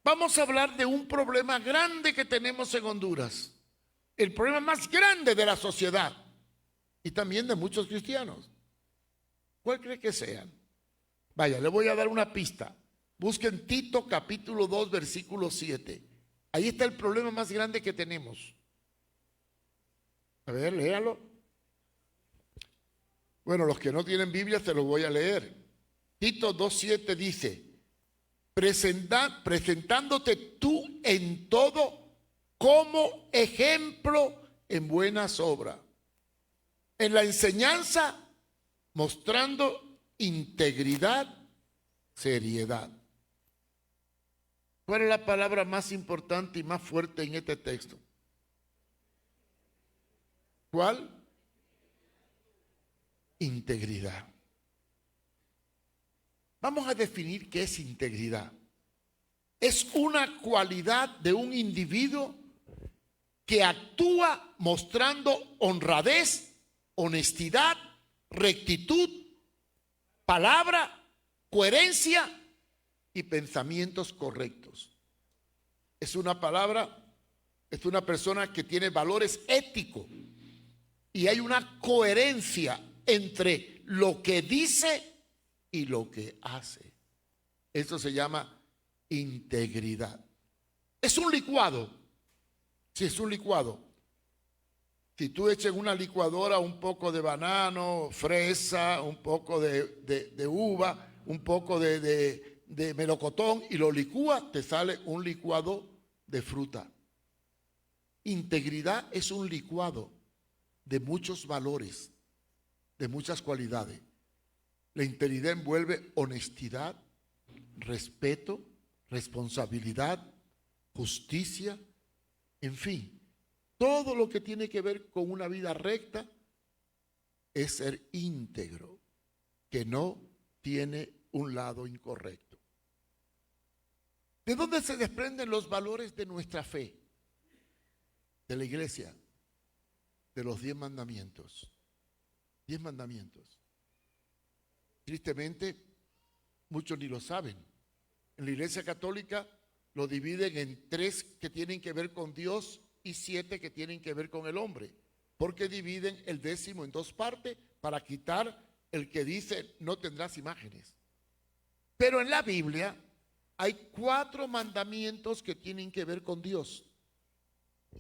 vamos a hablar de un problema grande que tenemos en Honduras. El problema más grande de la sociedad y también de muchos cristianos. ¿Cuál cree que sean? Vaya, le voy a dar una pista. Busquen Tito capítulo 2, versículo 7. Ahí está el problema más grande que tenemos. A ver, léalo. Bueno, los que no tienen Biblia se los voy a leer. Tito 2:7 dice: presentándote tú en todo como ejemplo en buenas obras, en la enseñanza mostrando integridad, seriedad. ¿Cuál es la palabra más importante y más fuerte en este texto? ¿Cuál? Integridad. Vamos a definir qué es integridad. Es una cualidad de un individuo que actúa mostrando honradez, honestidad, rectitud, palabra, coherencia y pensamientos correctos. Es una persona que tiene valores éticos y hay una coherencia entre lo que dice y lo que hace. Eso se llama integridad. Es un licuado. Sí, es un licuado. Si tú echas en una licuadora un poco de banano, fresa, un poco de uva, un poco de melocotón y lo licúas, te sale un licuado de fruta. Integridad es un licuado de muchos valores, de muchas cualidades. La integridad envuelve honestidad, respeto, responsabilidad, justicia, en fin. Todo lo que tiene que ver con una vida recta es ser íntegro, que no tiene un lado incorrecto. ¿De dónde se desprenden los valores de nuestra fe? De la iglesia, de los 10 mandamientos. 10 mandamientos. Tristemente, muchos ni lo saben. En la Iglesia Católica lo dividen en 3 que tienen que ver con Dios y 7 que tienen que ver con el hombre, porque dividen el 10º en 2 partes para quitar el que dice no tendrás imágenes. Pero en la Biblia hay 4 mandamientos que tienen que ver con Dios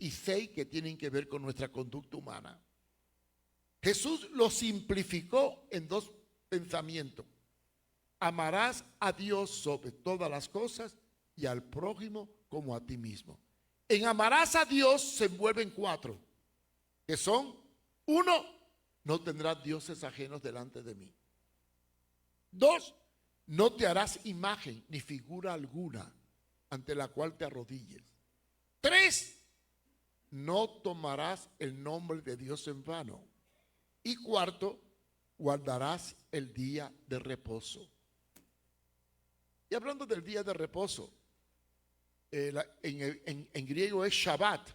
y 6 que tienen que ver con nuestra conducta humana. Jesús lo simplificó en 2 pensamientos. Amarás a Dios sobre todas las cosas y al prójimo como a ti mismo. En amarás a Dios se envuelven 4, que son: 1, no tendrás dioses ajenos delante de mí. 2, no te harás imagen ni figura alguna ante la cual te arrodilles. 3, no tomarás el nombre de Dios en vano. Y 4, guardarás el día de reposo. Y hablando del día de reposo, en griego es Shabbat.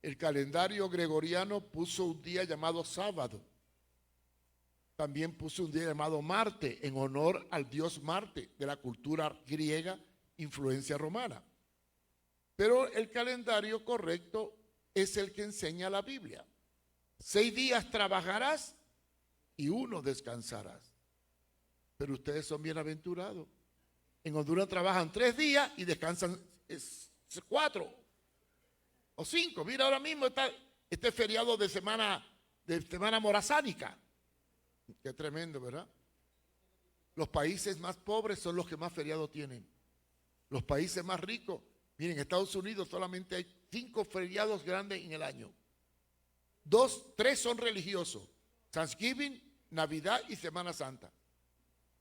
El calendario gregoriano puso un día llamado sábado. También puso un día llamado Marte, en honor al dios Marte, de la cultura griega, influencia romana. Pero el calendario correcto es el que enseña la Biblia. 6 días trabajarás y 1 descansarás. Pero ustedes son bienaventurados. En Honduras trabajan 3 días y descansan 4 o 5. Mira, ahora mismo está este feriado de semana morazánica. Qué tremendo, ¿verdad? Los países más pobres son los que más feriados tienen. Los países más ricos, miren, en Estados Unidos solamente hay 5 feriados grandes en el año. 3 son religiosos: Thanksgiving, Navidad y Semana Santa.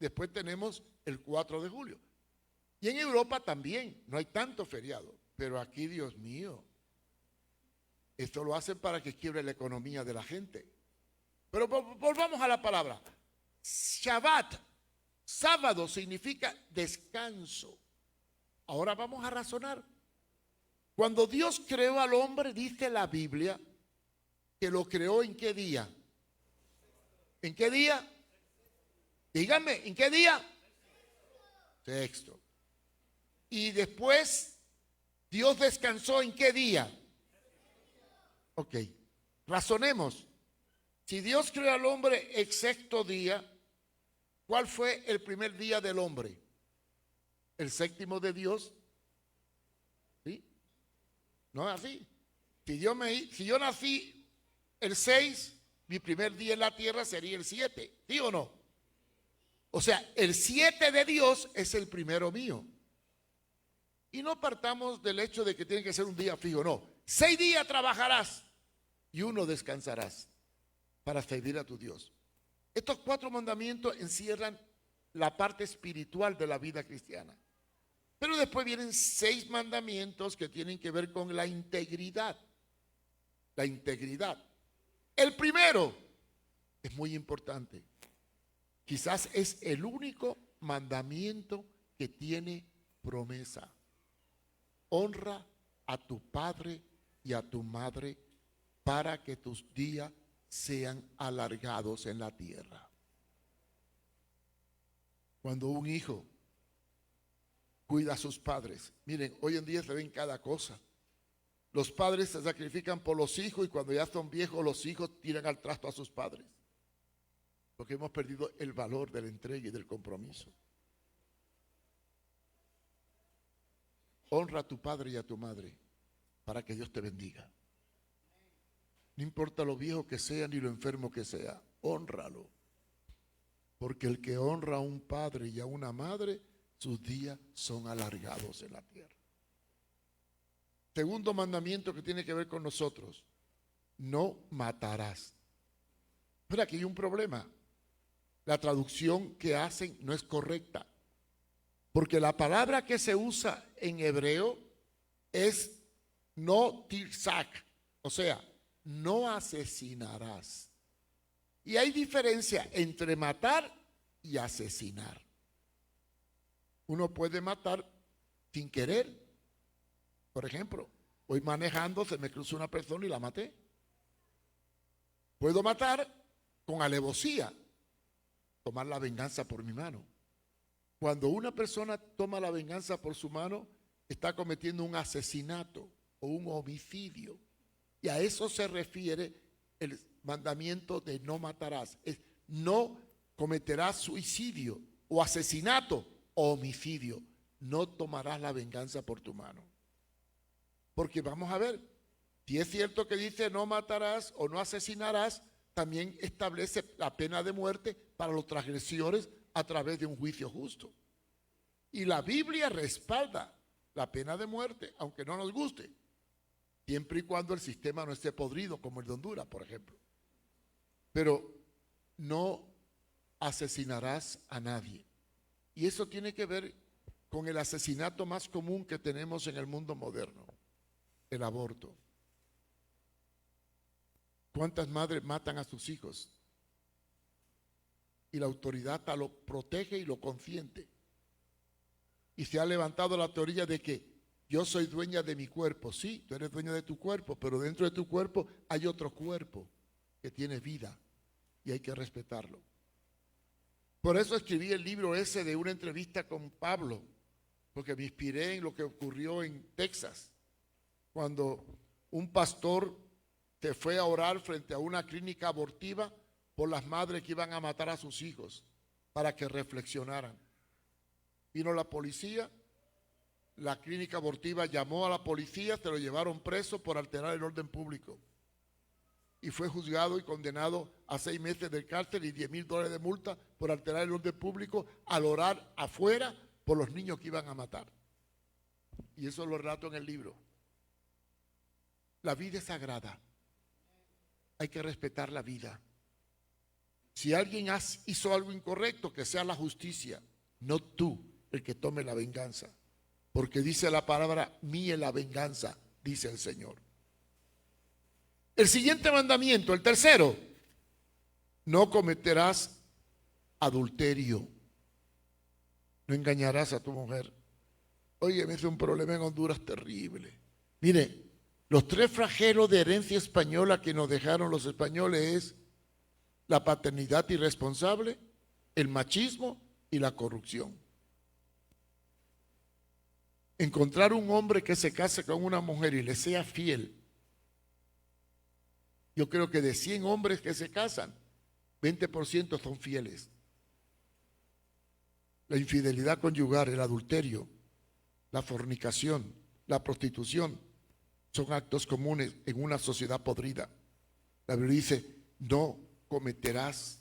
Después tenemos el 4 de julio. Y en Europa también no hay tanto feriado. Pero aquí, Dios mío, esto lo hacen para que quiebre la economía de la gente. Pero volvamos a la palabra. Shabbat, sábado, significa descanso. Ahora vamos a razonar. Cuando Dios creó al hombre, dice la Biblia que lo creó ¿en qué día? ¿En qué día? Díganme, ¿en qué día? Sexto. Y después, Dios descansó ¿en qué día? Ok, razonemos. Si Dios creó al hombre el sexto día, ¿cuál fue el primer día del hombre? El séptimo de Dios. ¿Sí? No es así. Si yo nací el 6, mi primer día en la tierra sería el 7. ¿Sí o no? O sea, el 7 de Dios es el primero mío. Y no partamos del hecho de que tiene que ser un día fijo, no. 6 días trabajarás y 1 descansarás para servir a tu Dios. Estos 4 mandamientos encierran la parte espiritual de la vida cristiana. Pero después vienen 6 mandamientos que tienen que ver con la integridad. La integridad. El primero es muy importante. Quizás es el único mandamiento que tiene promesa. Honra a tu padre y a tu madre para que tus días sean alargados en la tierra. Cuando un hijo cuida a sus padres, miren, hoy en día se ven cada cosa. Los padres se sacrifican por los hijos y cuando ya son viejos los hijos tiran al trasto a sus padres. Porque hemos perdido el valor de la entrega y del compromiso. Honra a tu padre y a tu madre para que Dios te bendiga. No importa lo viejo que sea ni lo enfermo que sea, hónralo. Porque el que honra a un padre y a una madre, sus días son alargados en la tierra. Segundo mandamiento que tiene que ver con nosotros, no matarás. Pero aquí hay un problema. La traducción que hacen no es correcta. Porque la palabra que se usa en hebreo es no tirsak, o sea, no asesinarás. Y hay diferencia entre matar y asesinar. Uno puede matar sin querer. Por ejemplo, voy manejando, se me cruza una persona y la maté. Puedo matar con alevosía, tomar la venganza por mi mano. Cuando una persona toma la venganza por su mano, está cometiendo un asesinato o un homicidio. Y a eso se refiere el mandamiento de no matarás. Es no cometerás suicidio o asesinato o homicidio. No tomarás la venganza por tu mano. Porque vamos a ver, si es cierto que dice no matarás o no asesinarás, también establece la pena de muerte para los transgresores a través de un juicio justo. Y la Biblia respalda la pena de muerte, aunque no nos guste, siempre y cuando el sistema no esté podrido, como el de Honduras, por ejemplo. Pero no asesinarás a nadie. Y eso tiene que ver con el asesinato más común que tenemos en el mundo moderno, el aborto. ¿Cuántas madres matan a sus hijos? Y la autoridad lo protege y lo consiente. Y se ha levantado la teoría de que yo soy dueña de mi cuerpo. Sí, tú eres dueña de tu cuerpo, pero dentro de tu cuerpo hay otro cuerpo que tiene vida y hay que respetarlo. Por eso escribí el libro ese de una entrevista con Pablo, porque me inspiré en lo que ocurrió en Texas, cuando un pastor se fue a orar frente a una clínica abortiva por las madres que iban a matar a sus hijos, para que reflexionaran. Vino la policía, la clínica abortiva llamó a la policía, se lo llevaron preso por alterar el orden público. Y fue juzgado y condenado a 6 meses de cárcel y $10,000 de multa por alterar el orden público al orar afuera por los niños que iban a matar. Y eso lo relato en el libro. La vida es sagrada. Hay que respetar la vida. Si alguien hizo algo incorrecto, que sea la justicia, no tú el que tome la venganza. Porque dice la palabra, mía es la venganza, dice el Señor. El siguiente mandamiento, el tercero, no cometerás adulterio. No engañarás a tu mujer. Oye, me hizo un problema en Honduras terrible. Mire, los 3 flagelos de herencia española que nos dejaron los españoles es la paternidad irresponsable, el machismo y la corrupción. encontrar un hombre que se case con una mujer y le sea fiel. Yo creo que de 100 hombres que se casan, 20% son fieles. La infidelidad conyugal, el adulterio, la fornicación, la prostitución, son actos comunes en una sociedad podrida. La Biblia dice, no cometerás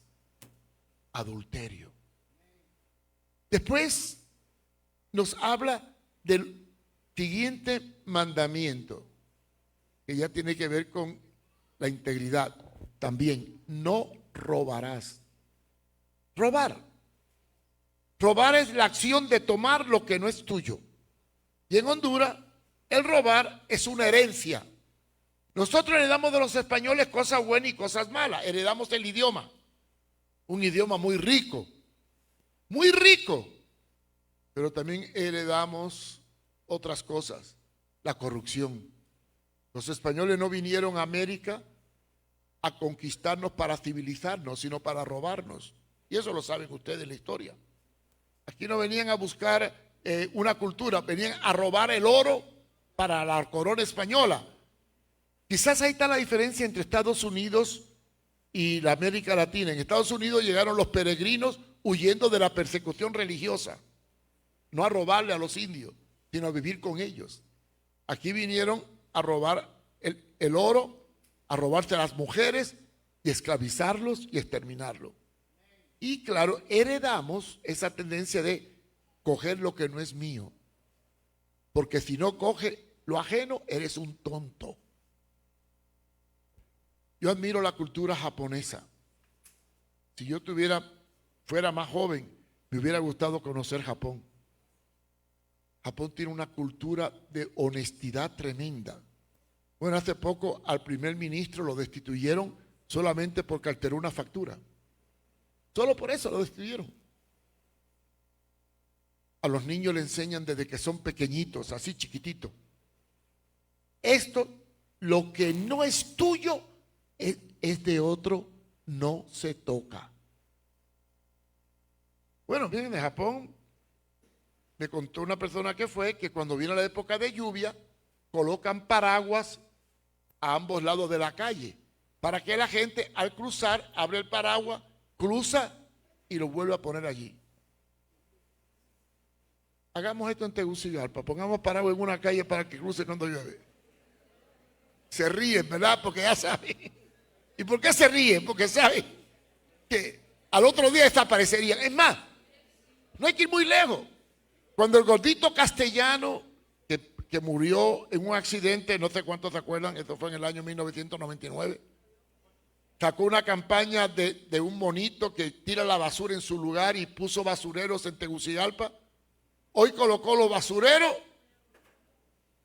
adulterio. Después nos habla del siguiente mandamiento, que ya tiene que ver con la integridad. También, no robarás. Robar. Robar es la acción de tomar lo que no es tuyo. Y en Honduras, el robar es una herencia. Nosotros heredamos de los españoles cosas buenas y cosas malas. Heredamos el idioma. Un idioma muy rico. Muy rico. Pero también heredamos otras cosas. La corrupción. Los españoles no vinieron a América a conquistarnos para civilizarnos, sino para robarnos. Y eso lo saben ustedes en la historia. Aquí no venían a buscar una cultura, venían a robar el oro para la corona española. Quizás ahí está la diferencia entre Estados Unidos y la América Latina. En Estados Unidos llegaron los peregrinos huyendo de la persecución religiosa, no a robarle a los indios, sino a vivir con ellos. Aquí vinieron a robar el oro, a robarse a las mujeres y esclavizarlos y exterminarlos. Y claro, heredamos esa tendencia de coger lo que no es mío. Porque si no coge lo ajeno, eres un tonto. Yo admiro la cultura japonesa. Si yo fuera más joven, me hubiera gustado conocer Japón. Japón tiene una cultura de honestidad tremenda. Bueno, hace poco al primer ministro lo destituyeron solamente porque alteró una factura. Solo por eso lo destituyeron. A los niños le enseñan desde que son pequeñitos, así chiquititos. Esto, lo que no es tuyo, es de otro, no se toca. Bueno, miren, de Japón, me contó una persona que fue que cuando viene la época de lluvia, colocan paraguas a ambos lados de la calle, para que la gente al cruzar, abre el paraguas, cruza y lo vuelve a poner allí. Hagamos esto en Tegucigalpa, pongamos paraguas en una calle para que cruce cuando llueve. Se ríen, ¿verdad? Porque ya saben. ¿Y por qué se ríen? Porque saben que al otro día desaparecerían. Es más, no hay que ir muy lejos. Cuando el gordito castellano, que murió en un accidente, no sé cuántos se acuerdan, esto fue en el año 1999, sacó una campaña de un monito que tira la basura en su lugar y puso basureros en Tegucigalpa. Hoy colocó los basureros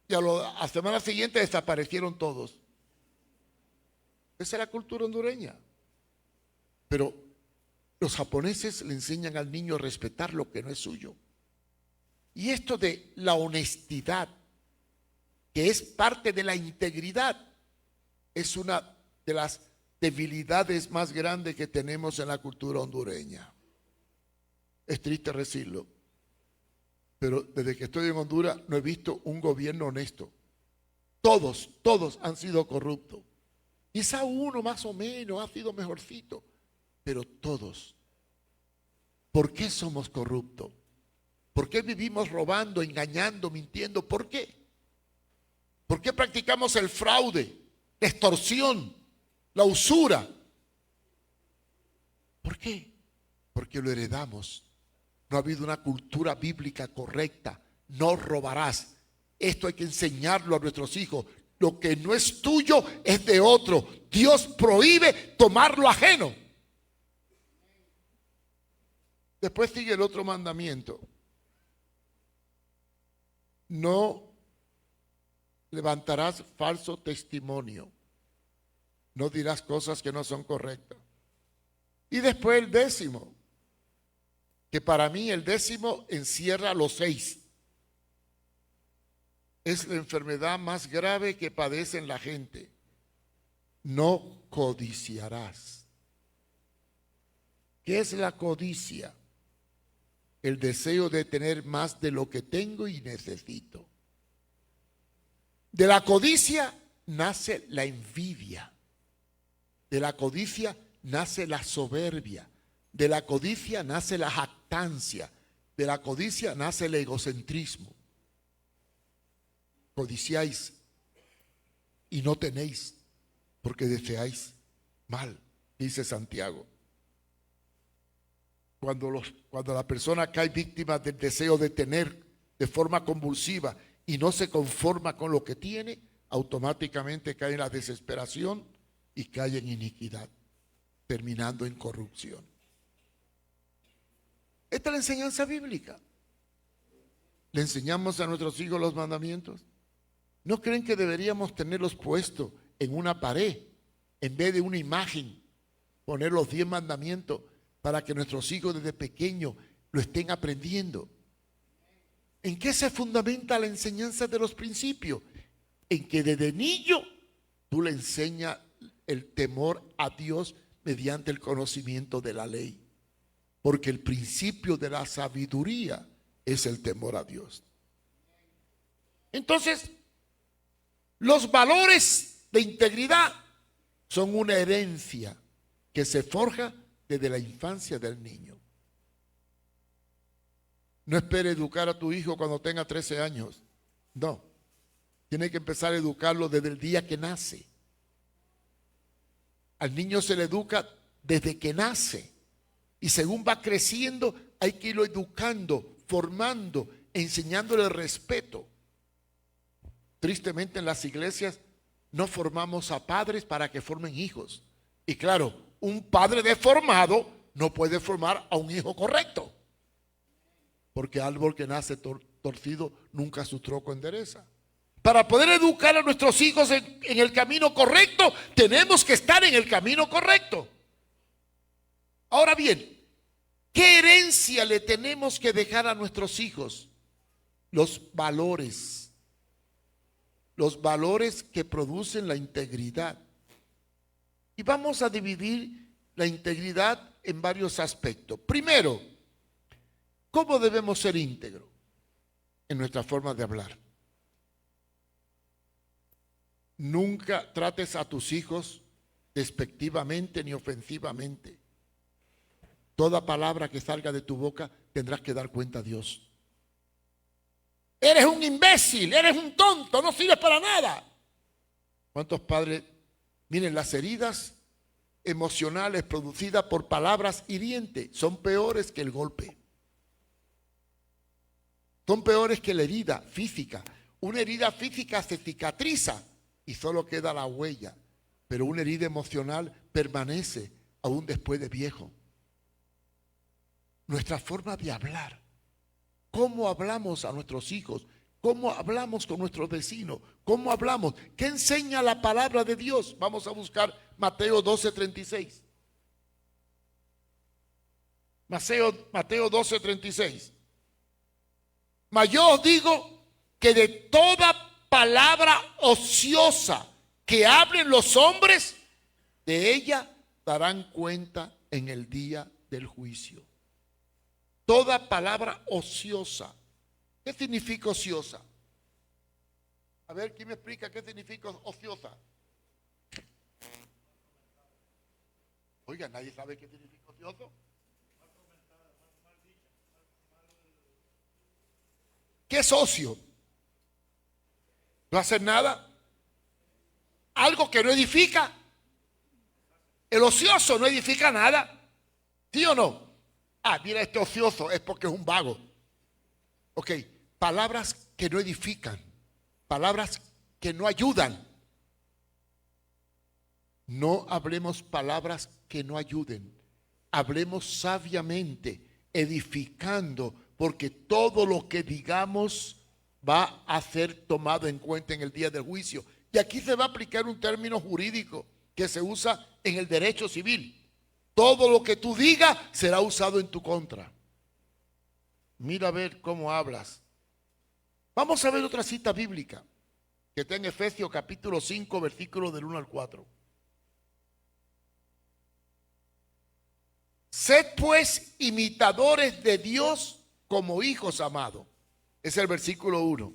y a la semana siguiente desaparecieron todos. Esa es la cultura hondureña. Pero los japoneses le enseñan al niño a respetar lo que no es suyo. Y esto de la honestidad, que es parte de la integridad, es una de las debilidades más grandes que tenemos en la cultura hondureña. Es triste decirlo, pero desde que estoy en Honduras no he visto un gobierno honesto. Todos han sido corruptos. Quizá uno más o menos ha sido mejorcito, pero todos. ¿Por qué somos corruptos? ¿Por qué vivimos robando, engañando, mintiendo? ¿Por qué? ¿Por qué practicamos el fraude, la extorsión, la usura? ¿Por qué? Porque lo heredamos. No ha habido una cultura bíblica correcta. No robarás. Esto hay que enseñarlo a nuestros hijos. Lo que no es tuyo es de otro. Dios prohíbe tomar lo ajeno. Después sigue el otro mandamiento. No levantarás falso testimonio. No dirás cosas que no son correctas. Y después el 10º, que para mí el 10º encierra los 6. Es la enfermedad más grave que padecen la gente. No codiciarás. ¿Qué es la codicia? el deseo de tener más de lo que tengo y necesito. De la codicia nace la envidia. De la codicia nace la soberbia. De la codicia nace la jactancia. De la codicia nace el egocentrismo. Codiciáis y no tenéis, porque deseáis mal, dice Santiago. Cuando la persona cae víctima del deseo de tener de forma convulsiva y no se conforma con lo que tiene, automáticamente cae en la desesperación y cae en iniquidad, terminando en corrupción. Esta es la enseñanza bíblica. ¿Le enseñamos a nuestros hijos los mandamientos? ¿No creen que deberíamos tenerlos puestos en una pared en vez de una imagen? Poner los 10 mandamientos para que nuestros hijos desde pequeños lo estén aprendiendo. ¿En qué se fundamenta la enseñanza de los principios? En que desde niño tú le enseñas el temor a Dios mediante el conocimiento de la ley. Porque el principio de la sabiduría es el temor a Dios. Entonces, los valores de integridad son una herencia que se forja desde la infancia del niño. No espere educar a tu hijo cuando tenga 13 años. No. Tiene que empezar a educarlo desde el día que nace. Al niño se le educa desde que nace. Y según va creciendo, hay que irlo educando, formando, enseñándole el respeto. Tristemente en las iglesias no formamos a padres para que formen hijos. Y claro, un padre deformado no puede formar a un hijo correcto. Porque árbol que nace torcido nunca su tronco endereza. Para poder educar a nuestros hijos en el camino correcto, tenemos que estar en el camino correcto. Ahora bien, ¿qué herencia le tenemos que dejar a nuestros hijos? Los valores. Los valores que producen la integridad. Y vamos a dividir la integridad en varios aspectos. Primero, ¿cómo debemos ser íntegros en nuestra forma de hablar? Nunca trates a tus hijos despectivamente ni ofensivamente. Toda palabra que salga de tu boca tendrás que dar cuenta a Dios. Eres un imbécil, eres un tonto, no sirves para nada. ¿Cuántos padres? Miren, las heridas emocionales producidas por palabras hirientes son peores que el golpe. Son peores que la herida física. Una herida física se cicatriza y solo queda la huella, pero una herida emocional permanece aún después de viejo. Nuestra forma de hablar, cómo hablamos a nuestros hijos, cómo hablamos con nuestros vecinos, cómo hablamos, qué enseña la palabra de Dios. Vamos a buscar Mateo 12:36. Mateo 12:36. Mas yo os digo que de toda palabra ociosa que hablen los hombres, de ella darán cuenta en el día del juicio. Toda palabra ociosa. ¿Qué significa ociosa? A ver, ¿quién me explica qué significa ociosa? Oiga, ¿nadie sabe qué significa ocioso? ¿Qué es ocio? ¿No hacer nada? ¿Algo que no edifica? El ocioso no edifica nada. ¿Sí o no? Ah, mira, este ocioso es porque es un vago. Ok, palabras que no edifican, palabras que no ayudan. No hablemos palabras que no ayuden. Hablemos sabiamente, edificando, porque todo lo que digamos va a ser tomado en cuenta en el día del juicio. Y aquí se va a aplicar un término jurídico que se usa en el derecho civil. Todo lo que tú digas será usado en tu contra. Mira a ver cómo hablas. Vamos a ver otra cita bíblica que está en Efesios capítulo 5, versículos del 1 al 4. Sed pues imitadores de Dios como hijos amados. Es el versículo 1.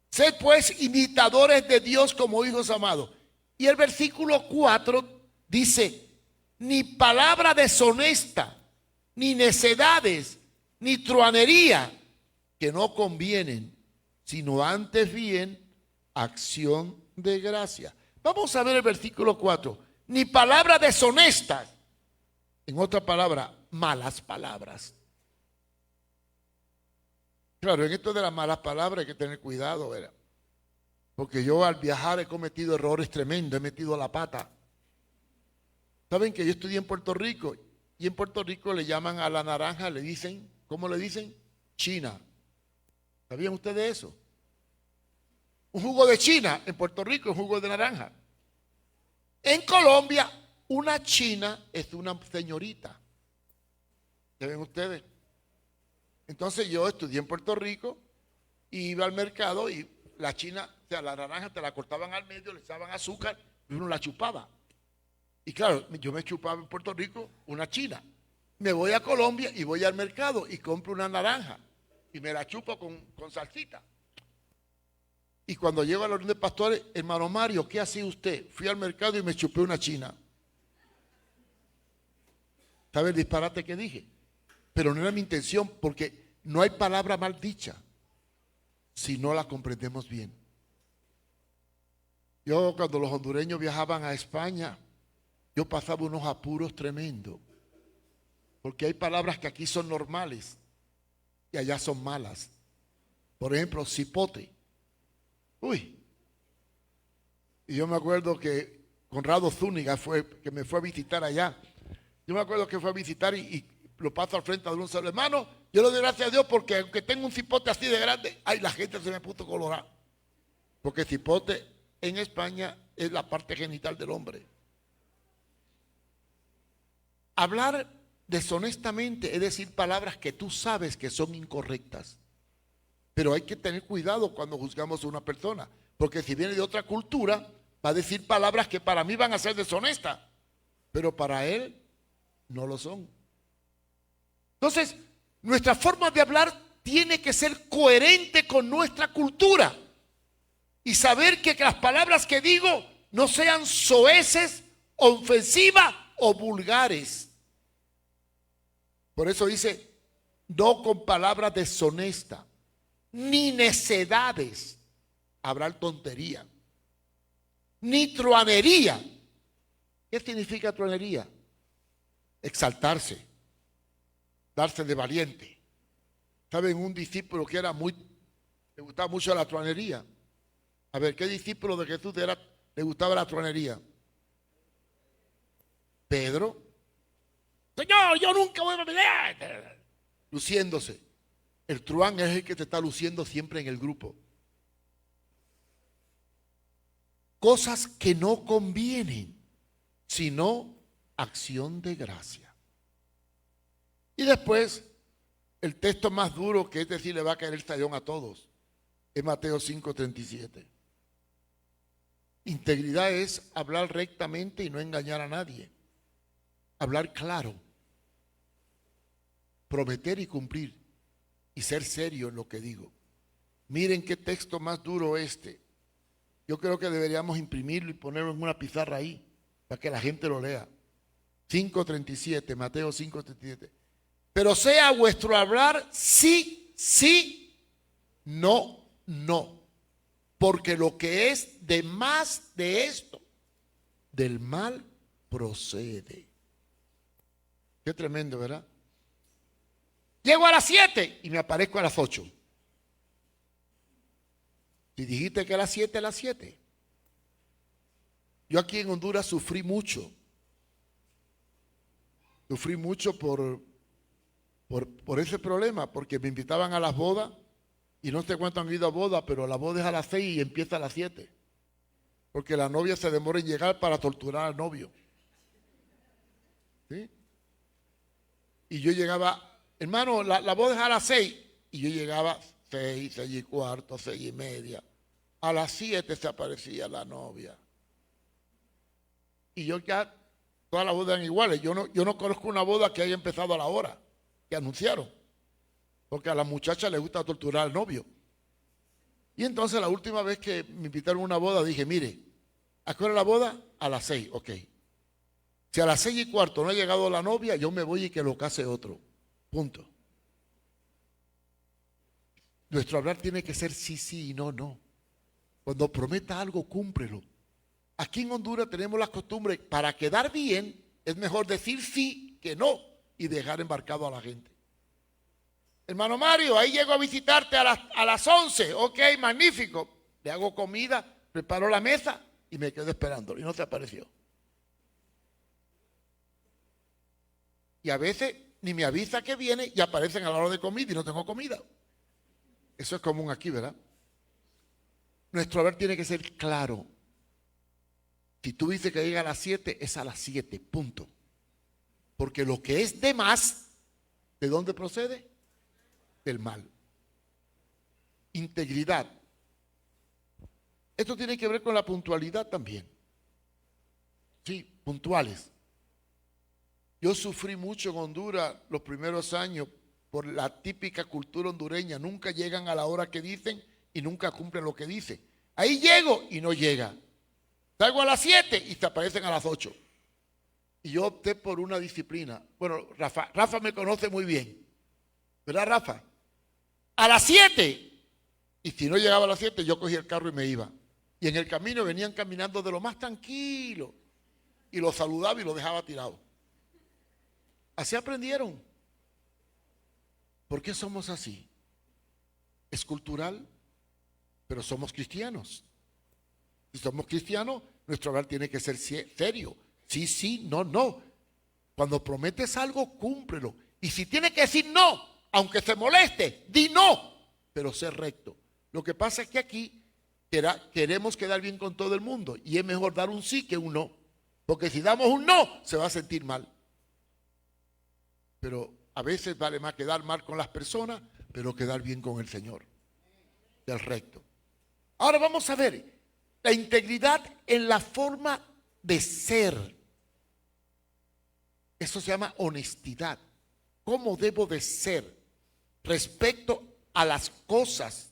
Sed pues imitadores de Dios como hijos amados. Y el versículo 4 dice, ni palabra deshonesta, ni necedades, ni truanería, que no convienen, sino antes bien acción de gracia. Vamos a ver el versículo 4. Ni palabras deshonestas. En otra palabra, malas palabras. Claro, en esto de las malas palabras hay que tener cuidado, ¿verdad? Porque yo al viajar he cometido errores tremendos, he metido la pata. Saben que yo estudié en Puerto Rico y en Puerto Rico le llaman a la naranja, le dicen, ¿cómo le dicen? China. ¿Sabían ustedes eso? Un jugo de China en Puerto Rico, un jugo de naranja. En Colombia, una china es una señorita. ¿Ya ven ustedes? Entonces yo estudié en Puerto Rico, iba al mercado y la china, o sea, la naranja te la cortaban al medio, le echaban azúcar y uno la chupaba. Y claro, yo me chupaba en Puerto Rico una china. Me voy a Colombia y voy al mercado y compro una naranja y me la chupo con salsita. Y cuando llego a la reunión de pastores, hermano Mario, ¿qué hacía usted? Fui al mercado y me chupé una china. ¿Sabe el disparate que dije? Pero no era mi intención, porque no hay palabra mal dicha si no la comprendemos bien. Yo cuando los hondureños viajaban a España, yo pasaba unos apuros tremendos, porque hay palabras que aquí son normales y allá son malas. Por ejemplo, cipote. Uy. Y yo me acuerdo que Conrado Zúñiga que me fue a visitar allá. Yo me acuerdo que fue a visitar y lo paso al frente de un solo hermano. Yo le doy gracias a Dios porque aunque tengo un cipote así de grande, ay, la gente se me puso colorada. Porque cipote en España es la parte genital del hombre. Hablar deshonestamente es decir palabras que tú sabes que son incorrectas. Pero hay que tener cuidado cuando juzgamos a una persona, porque si viene de otra cultura, va a decir palabras que para mí van a ser deshonestas, pero para él no lo son. Entonces, nuestra forma de hablar tiene que ser coherente con nuestra cultura y saber que las palabras que digo no sean soeces, ofensivas o vulgares. Por eso dice, no con palabras deshonestas, ni necedades, hablar tontería, ni truanería. ¿Qué significa truanería? Exaltarse, darse de valiente. ¿Saben? Un discípulo que le gustaba mucho la truanería. A ver, ¿qué discípulo de Jesús le gustaba la truanería? Pedro. Señor, yo nunca voy a pelear. Luciéndose. El truán es el que te está luciendo siempre en el grupo. Cosas que no convienen, sino acción de gracia. Y después, el texto más duro, que es decir, le va a caer el tallón a todos, es Mateo 5:37. Integridad es hablar rectamente y no engañar a nadie. Hablar claro. Prometer y cumplir. Y ser serio en lo que digo. Miren qué texto más duro este. Yo creo que deberíamos imprimirlo y ponerlo en una pizarra ahí, para que la gente lo lea. 5:37, Mateo 5:37. Pero sea vuestro hablar sí, sí, no, no. Porque lo que es de más de esto, del mal procede. Qué tremendo, ¿verdad? Llego a las 7 y me aparezco a las 8. Si dijiste que a las 7, a las 7. Yo aquí en Honduras sufrí mucho. Sufrí mucho por ese problema, porque me invitaban a las bodas y no sé cuánto han ido a bodas, pero la boda es a las 6 y empieza a las 7. Porque la novia se demora en llegar para torturar al novio. ¿Sí? Y yo llegaba... Hermano, la boda es a las 6 y yo llegaba 6, 6:15, 6:30. A las 7 se aparecía la novia. Y yo ya, todas las bodas eran iguales. Yo no conozco una boda que haya empezado a la hora que anunciaron. porque a la muchacha le gusta torturar al novio. Y entonces la última vez que me invitaron a una boda dije, mire, ¿a qué hora la boda? A las 6, ok. Si a las 6:15 no ha llegado la novia, yo me voy y que lo case otro. Punto. Nuestro hablar tiene que ser sí, sí y no, no. Cuando prometa algo, cúmprelo. Aquí en Honduras tenemos la costumbre, para quedar bien, es mejor decir sí que no y dejar embarcado a la gente. Hermano Mario, ahí llego a visitarte a las 11. Ok, magnífico. Le hago comida, preparo la mesa y me quedo esperando. Y no se apareció. Y a veces ni me avisa que viene y aparecen a la hora de comida y no tengo comida. Eso es común aquí, ¿verdad? Nuestro hablar tiene que ser claro. Si tú dices que llega a las 7, es a las 7, punto. Porque lo que es de más, ¿de dónde procede? Del mal. Integridad. Esto tiene que ver con la puntualidad también. Sí, puntuales. Yo sufrí mucho en Honduras los primeros años por la típica cultura hondureña. Nunca llegan a la hora que dicen y nunca cumplen lo que dicen. Ahí llego y no llega. Salgo a las 7 y te aparecen a las 8. Y yo opté por una disciplina. Bueno, Rafa me conoce muy bien. ¿Verdad, Rafa? A las 7. Y si no llegaba a las 7, yo cogía el carro y me iba. Y en el camino venían caminando de lo más tranquilo. Y los saludaba y los dejaba tirado. Así aprendieron. ¿Por qué somos así? Es cultural, pero somos cristianos. Si somos cristianos, nuestro hogar tiene que ser serio. Sí, sí, no, no. Cuando prometes algo, cúmplelo. Y si tiene que decir no, aunque se moleste, di no, pero sé recto. Lo que pasa es que aquí queremos quedar bien con todo el mundo y es mejor dar un sí que un no. Porque si damos un no, se va a sentir mal. Pero a veces vale más quedar mal con las personas, pero quedar bien con el Señor. Del recto. Ahora vamos a ver la integridad en la forma de ser. Eso se llama honestidad. ¿Cómo debo de ser respecto a las cosas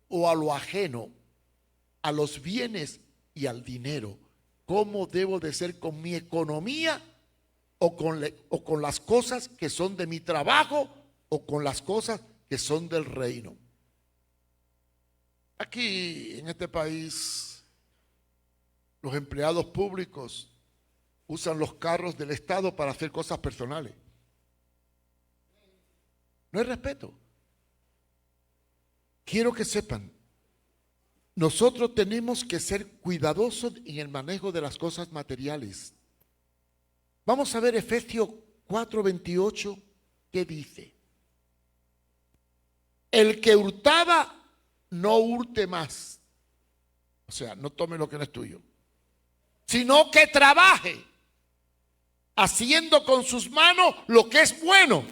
o a lo ajeno, a los bienes y al dinero? ¿Cómo debo de ser con mi economía o con las cosas que son de mi trabajo o con las cosas que son del reino? Aquí en este país, los empleados públicos usan los carros del Estado para hacer cosas personales. No hay respeto. Quiero que sepan, nosotros tenemos que ser cuidadosos en el manejo de las cosas materiales. Vamos a ver Efesios 4:28, ¿qué dice? El que hurtaba, no hurte más. O sea, no tome lo que no es tuyo, sino que trabaje, haciendo con sus manos lo que es bueno,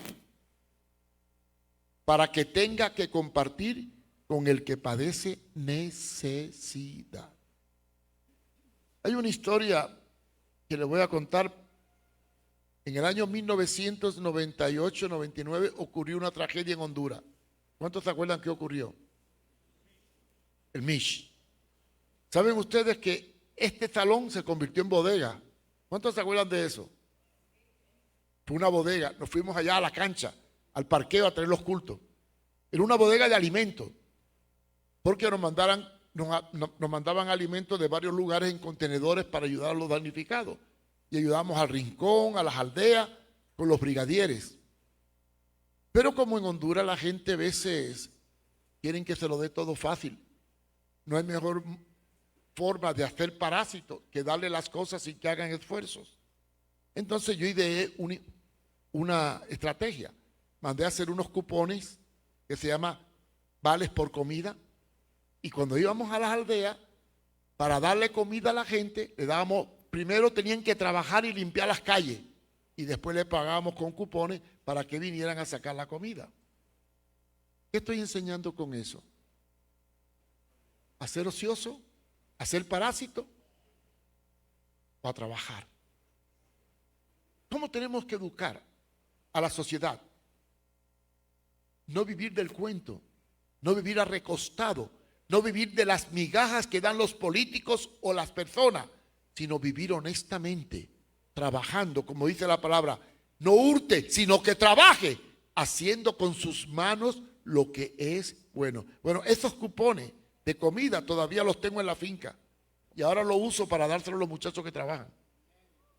para que tenga que compartir con el que padece necesidad. Hay una historia que le voy a contar. En el año 1998-99 ocurrió una tragedia en Honduras. ¿Cuántos se acuerdan qué ocurrió? El Mish. ¿Saben ustedes que este salón se convirtió en bodega? ¿Cuántos se acuerdan de eso? Fue una bodega. Nos fuimos allá a la cancha, al parqueo a traer los cultos. Era una bodega de alimentos, porque nos mandaban alimentos de varios lugares en contenedores para ayudar a los damnificados. Y ayudamos al rincón, a las aldeas, con los brigadieres. Pero como en Honduras la gente a veces quieren que se lo dé todo fácil, no hay mejor forma de hacer parásitos que darle las cosas sin que hagan esfuerzos. Entonces yo ideé una estrategia. Mandé a hacer unos cupones que se llama vales por comida. Y cuando íbamos a las aldeas, para darle comida a la gente, le dábamos, primero tenían que trabajar y limpiar las calles. Y después le pagábamos con cupones para que vinieran a sacar la comida. ¿Qué estoy enseñando con eso? ¿A ser ocioso? ¿A ser parásito? ¿O a trabajar? ¿Cómo tenemos que educar a la sociedad? No vivir del cuento, no vivir arrecostado, no vivir de las migajas que dan los políticos o las personas, sino vivir honestamente, trabajando, como dice la palabra, no hurte, sino que trabaje, haciendo con sus manos lo que es bueno. Bueno, esos cupones de comida todavía los tengo en la finca y ahora los uso para dárselos a los muchachos que trabajan.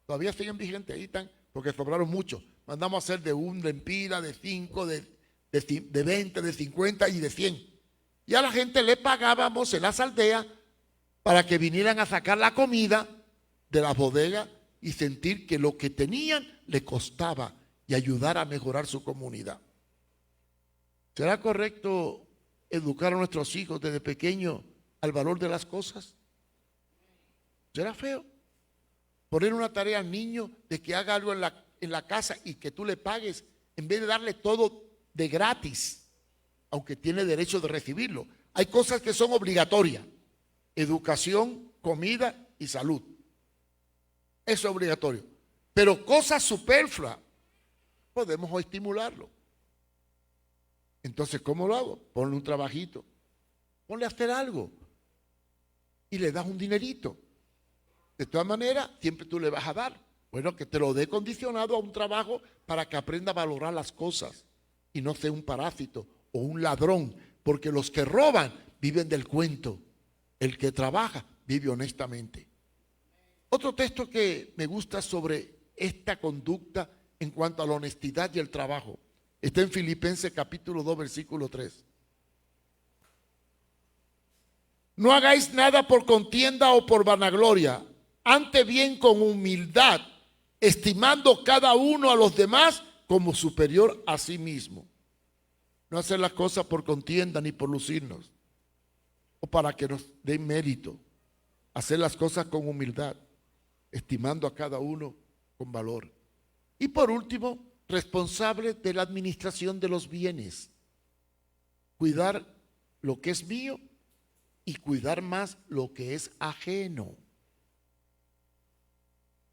Todavía siguen vigentes, ahí están, porque sobraron muchos. Mandamos a hacer de un lempira, de 5, de 20, de 50 y de 100. Y a la gente le pagábamos en las aldeas para que vinieran a sacar la comida de las bodegas y sentir que lo que tenían le costaba y ayudar a mejorar su comunidad. ¿Será correcto educar a nuestros hijos desde pequeños al valor de las cosas? ¿Será feo poner una tarea al niño de que haga algo en la casa y que tú le pagues en vez de darle todo de gratis, aunque tiene derecho de recibirlo? Hay cosas que son obligatorias: educación, comida y salud. Eso es obligatorio. Pero cosas superfluas podemos estimularlo. Entonces, ¿cómo lo hago? Ponle un trabajito, ponle a hacer algo y le das un dinerito. De todas maneras, siempre tú le vas a dar. Bueno, que te lo dé condicionado a un trabajo para que aprenda a valorar las cosas y no sea un parásito o un ladrón, porque los que roban viven del cuento. El que trabaja vive honestamente. Otro texto que me gusta sobre esta conducta en cuanto a la honestidad y el trabajo está en Filipenses capítulo 2, versículo 3. No hagáis nada por contienda o por vanagloria, antes bien con humildad, estimando cada uno a los demás como superior a sí mismo. No hacer las cosas por contienda ni por lucirnos o para que nos den mérito. Hacer las cosas con humildad, estimando a cada uno con valor. Y por último, responsable de la administración de los bienes. Cuidar lo que es mío y cuidar más lo que es ajeno.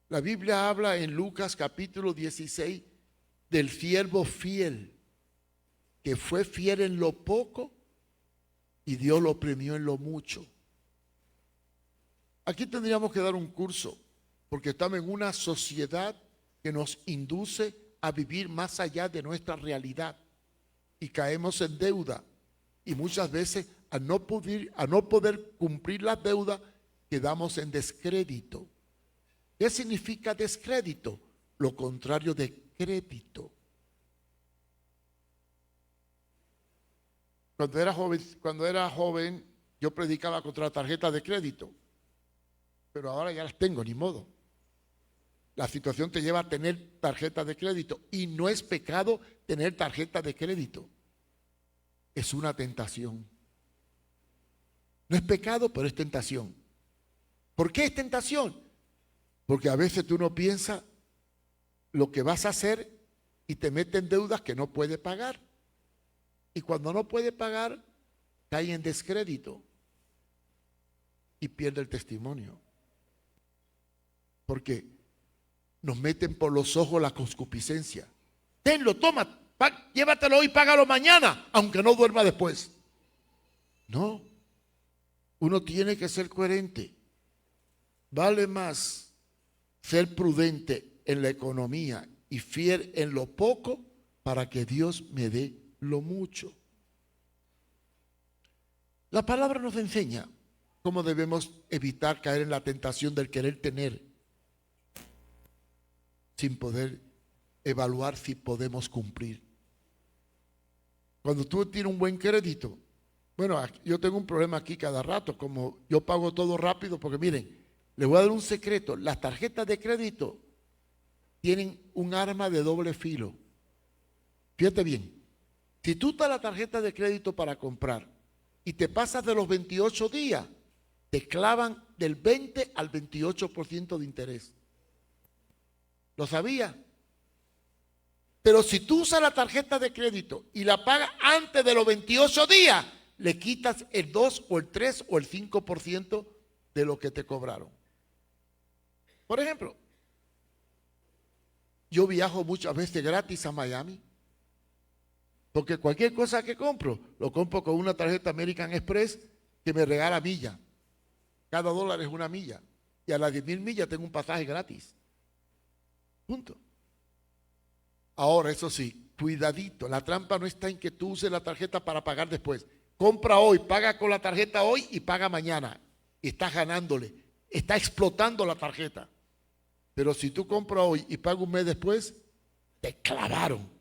La Biblia habla en Lucas capítulo 16 del siervo fiel, que fue fiel en lo poco y Dios lo premió en lo mucho. Aquí tendríamos que dar un curso, porque estamos en una sociedad que nos induce a vivir más allá de nuestra realidad y caemos en deuda, y muchas veces al no poder cumplir las deudas quedamos en descrédito. ¿Qué significa descrédito? Lo contrario de crédito. Cuando era joven, yo predicaba contra la tarjeta de crédito, pero ahora ya las tengo, ni modo. La situación te lleva a tener tarjeta de crédito y no es pecado tener tarjeta de crédito. Es una tentación. No es pecado, pero es tentación. ¿Por qué es tentación? Porque a veces tú no piensas lo que vas a hacer y te metes en deudas que no puedes pagar. Y cuando no puedes pagar, cae en descrédito y pierde el testimonio. Porque nos meten por los ojos la concupiscencia. Tenlo, toma, llévatelo hoy, págalo mañana, aunque no duerma después. No, uno tiene que ser coherente. Vale más ser prudente en la economía y fiel en lo poco para que Dios me dé lo mucho. La palabra nos enseña cómo debemos evitar caer en la tentación del querer tener sin poder evaluar si podemos cumplir. Cuando tú tienes un buen crédito, bueno, yo tengo un problema aquí cada rato, como yo pago todo rápido, porque miren, les voy a dar un secreto: las tarjetas de crédito tienen un arma de doble filo. Fíjate bien, si tú das la tarjeta de crédito para comprar y te pasas de los 28 días, te clavan del 20 al 28% de interés. ¿Lo sabía? Pero si tú usas la tarjeta de crédito y la pagas antes de los 28 días, le quitas el 2 o el 3 o el 5% de lo que te cobraron. Por ejemplo, yo viajo muchas veces gratis a Miami Porque cualquier cosa que compro, lo compro con una tarjeta American Express que me regala millas. Cada dólar es una milla. Y a las 10,000 millas tengo un pasaje gratis. Punto. Ahora, eso sí, cuidadito. La trampa no está en que tú uses la tarjeta para pagar después. Compra hoy, paga con la tarjeta hoy y paga mañana. Y estás ganándole. Está explotando la tarjeta. Pero si tú compras hoy y pagas un mes después, te clavaron.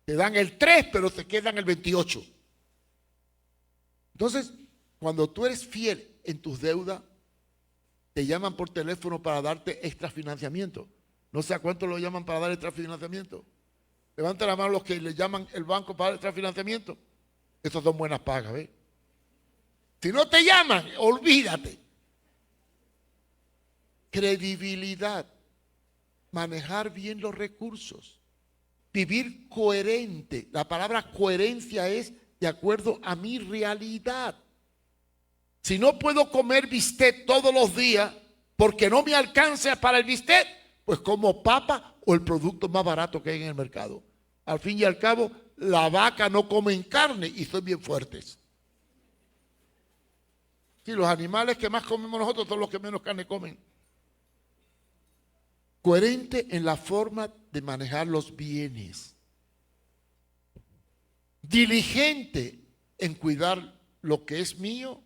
Te dan el 3, pero te quedan el 28. Entonces, cuando tú eres fiel en tus deudas, te llaman por teléfono para darte extra financiamiento. No sé a cuánto lo llaman para dar extra financiamiento. Levanta la mano los que le llaman el banco para dar extra financiamiento. Esas son buenas pagas, ¿ves? Si no te llaman, olvídate. Credibilidad. Manejar bien los recursos. Vivir coherente. La palabra coherencia es de acuerdo a mi realidad. Si no puedo comer bistec todos los días porque no me alcanza para el bistec, pues como papa o el producto más barato que hay en el mercado. Al fin y al cabo, la vaca no comen carne y son bien fuertes. Sí, los animales que más comemos nosotros son los que menos carne comen. Coherente en la forma de manejar los bienes. Diligente en cuidar lo que es mío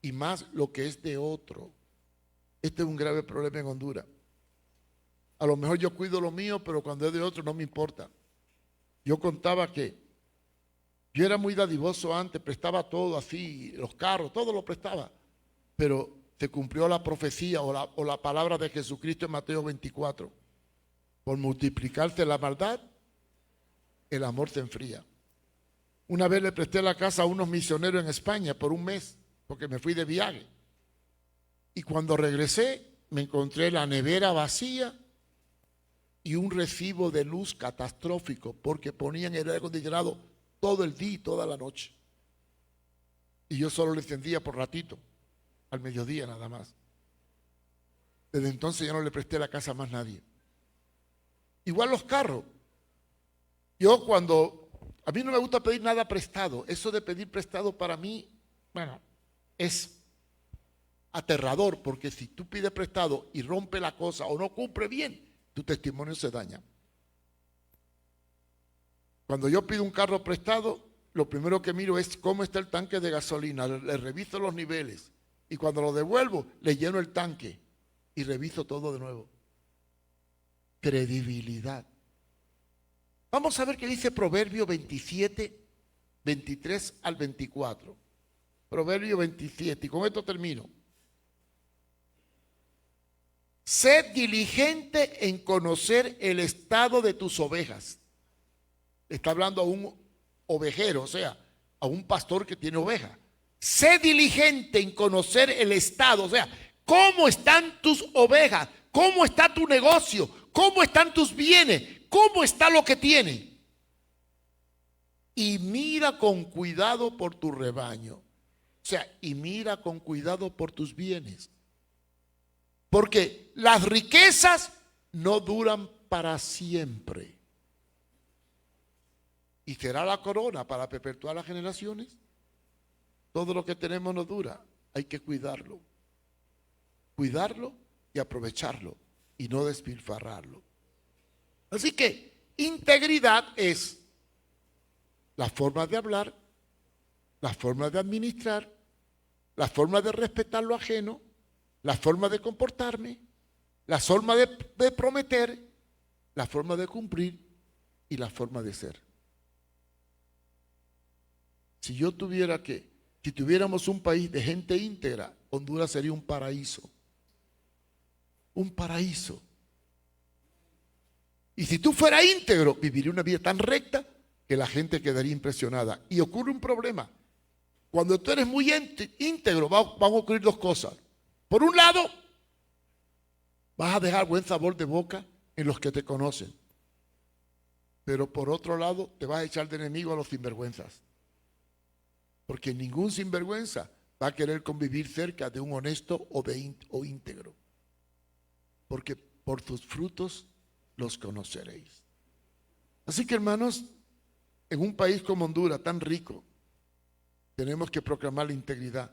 y más lo que es de otro. Este es un grave problema en Honduras. A lo mejor yo cuido lo mío, pero cuando es de otro no me importa. Yo contaba que yo era muy dadivoso antes, prestaba todo así, los carros, todo lo prestaba. Pero se cumplió la profecía o la palabra de Jesucristo en Mateo 24. Por multiplicarse la maldad, el amor se enfría. Una vez le presté la casa a unos misioneros en España por un mes, porque me fui de viaje. Y cuando regresé, me encontré la nevera vacía y un recibo de luz catastrófico, porque ponían el aire acondicionado todo el día y toda la noche. Y yo solo le encendía por ratito, al mediodía nada más. Desde entonces ya no le presté la casa a más nadie. Igual los carros. A mí no me gusta pedir nada prestado. Eso de pedir prestado para mí, bueno, es aterrador, porque si tú pides prestado y rompe la cosa o no cumple bien, tu testimonio se daña. Cuando yo pido un carro prestado, lo primero que miro es cómo está el tanque de gasolina, le reviso los niveles y cuando lo devuelvo, le lleno el tanque y reviso todo de nuevo. Credibilidad. Vamos a ver qué dice Proverbio 27, 23 al 24. Proverbio 27, y con esto termino. Sé diligente en conocer el estado de tus ovejas. Está hablando a un ovejero, o sea, a un pastor que tiene ovejas. Sé diligente en conocer el estado, o sea, cómo están tus ovejas, cómo está tu negocio, cómo están tus bienes, cómo está lo que tiene. Y mira con cuidado por tu rebaño. O sea, y mira con cuidado por tus bienes. Porque las riquezas no duran para siempre. ¿Y será la corona para perpetuar las generaciones? Todo lo que tenemos no dura. Hay que cuidarlo. Cuidarlo y aprovecharlo. Y no despilfarrarlo. Así que integridad es la forma de hablar, la forma de administrar, la forma de respetar lo ajeno, la forma de comportarme, la forma de prometer, la forma de cumplir y la forma de ser. Si tuviéramos un país de gente íntegra, Honduras sería un paraíso. Un paraíso. Y si tú fueras íntegro, viviría una vida tan recta que la gente quedaría impresionada. Y ocurre un problema. Cuando tú eres muy íntegro, van a ocurrir dos cosas. Por un lado, vas a dejar buen sabor de boca en los que te conocen. Pero por otro lado, te vas a echar de enemigo a los sinvergüenzas. Porque ningún sinvergüenza va a querer convivir cerca de un honesto o íntegro. Porque por tus frutos los conoceréis. Así que, hermanos, En un país como Honduras, tan rico, tenemos que proclamar la integridad.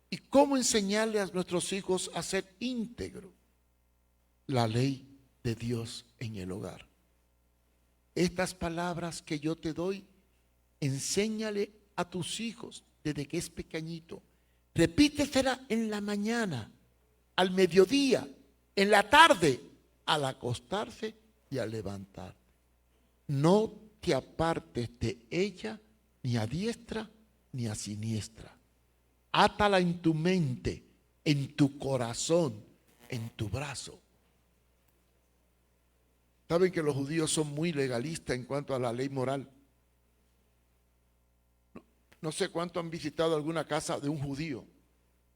¿Y cómo enseñarle a nuestros hijos a ser íntegros? La ley de Dios en el hogar. Estas palabras que yo te doy, enséñale a tus hijos desde que es pequeñito. Repítesela en la mañana, al mediodía, en la tarde, al acostarse y al levantar. No te apartes de ella ni a diestra ni a siniestra. Átala en tu mente, en tu corazón, en tu brazo. Saben que los judíos son muy legalistas en cuanto a la ley moral. No sé cuánto han visitado alguna casa de un judío.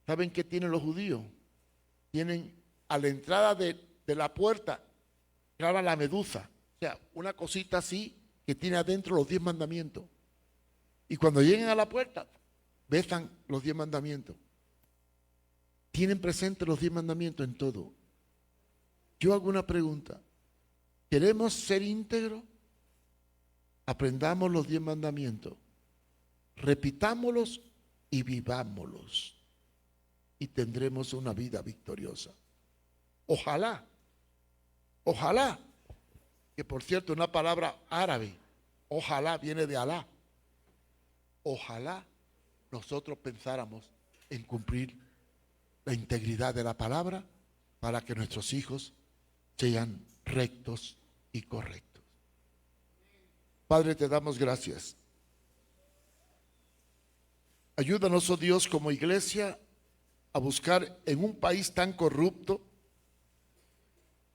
¿Saben qué tienen los judíos? Tienen a la entrada de la puerta, graba la medusa. O sea, una cosita así que tiene adentro los 10 mandamientos. Y cuando lleguen a la puerta, besan los 10 mandamientos. Tienen presente los 10 mandamientos en todo. Yo hago una pregunta. ¿Queremos ser íntegros? Aprendamos los 10 mandamientos. Repitámoslos y vivámoslos. Y tendremos una vida victoriosa. Ojalá, ojalá, que por cierto una palabra árabe, ojalá viene de Alá. Ojalá nosotros pensáramos en cumplir la integridad de la palabra para que nuestros hijos sean rectos y correctos. Padre, te damos gracias. Ayúdanos, oh Dios, como iglesia a buscar en un país tan corrupto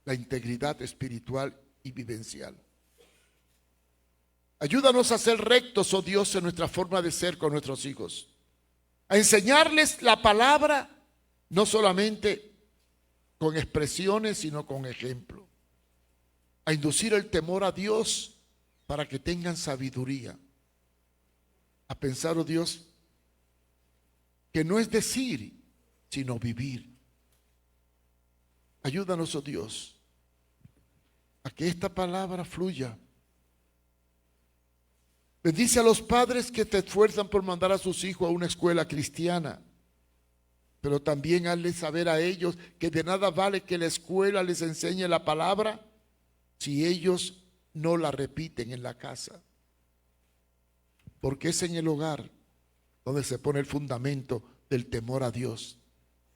la integridad espiritual y vivencial. Ayúdanos a ser rectos, oh Dios, en nuestra forma de ser con nuestros hijos. A enseñarles la palabra, no solamente con expresiones, sino con ejemplo. A inducir el temor a Dios para que tengan sabiduría. A pensar, oh Dios, que no es decir, sino vivir. Ayúdanos, oh Dios, a que esta palabra fluya. Bendice a los padres que te esfuerzan por mandar a sus hijos a una escuela cristiana, pero también hazles saber a ellos que de nada vale que la escuela les enseñe la palabra si ellos no la repiten en la casa. Porque es en el hogar donde se pone el fundamento del temor a Dios.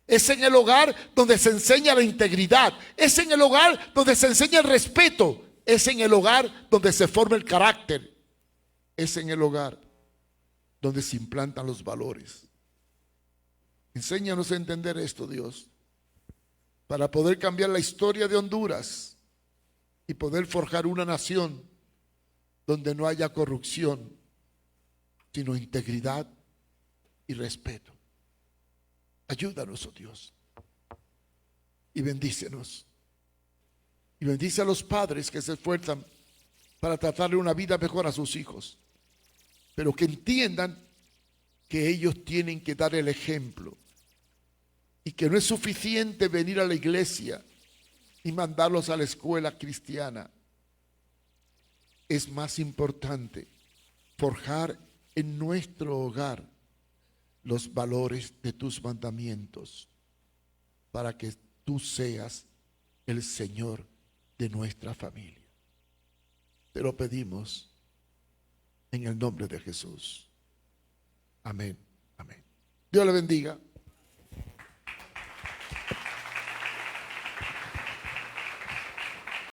Es en el hogar donde se enseña la integridad. Es en el hogar donde se enseña el respeto. Es en el hogar donde se forma el carácter. Es en el hogar donde se implantan los valores. Enséñanos a entender esto, Dios, para poder cambiar la historia de Honduras y poder forjar una nación donde no haya corrupción, sino integridad y respeto. Ayúdanos, oh Dios, y bendícenos. Y bendice a los padres que se esfuerzan para tratarle una vida mejor a sus hijos, pero que entiendan que ellos tienen que dar el ejemplo y que no es suficiente venir a la iglesia y mandarlos a la escuela cristiana. Es más importante forjar en nuestro hogar los valores de tus mandamientos para que tú seas el Señor de nuestra familia. Te lo pedimos en el nombre de Jesús. Amén. Amén. Dios le bendiga.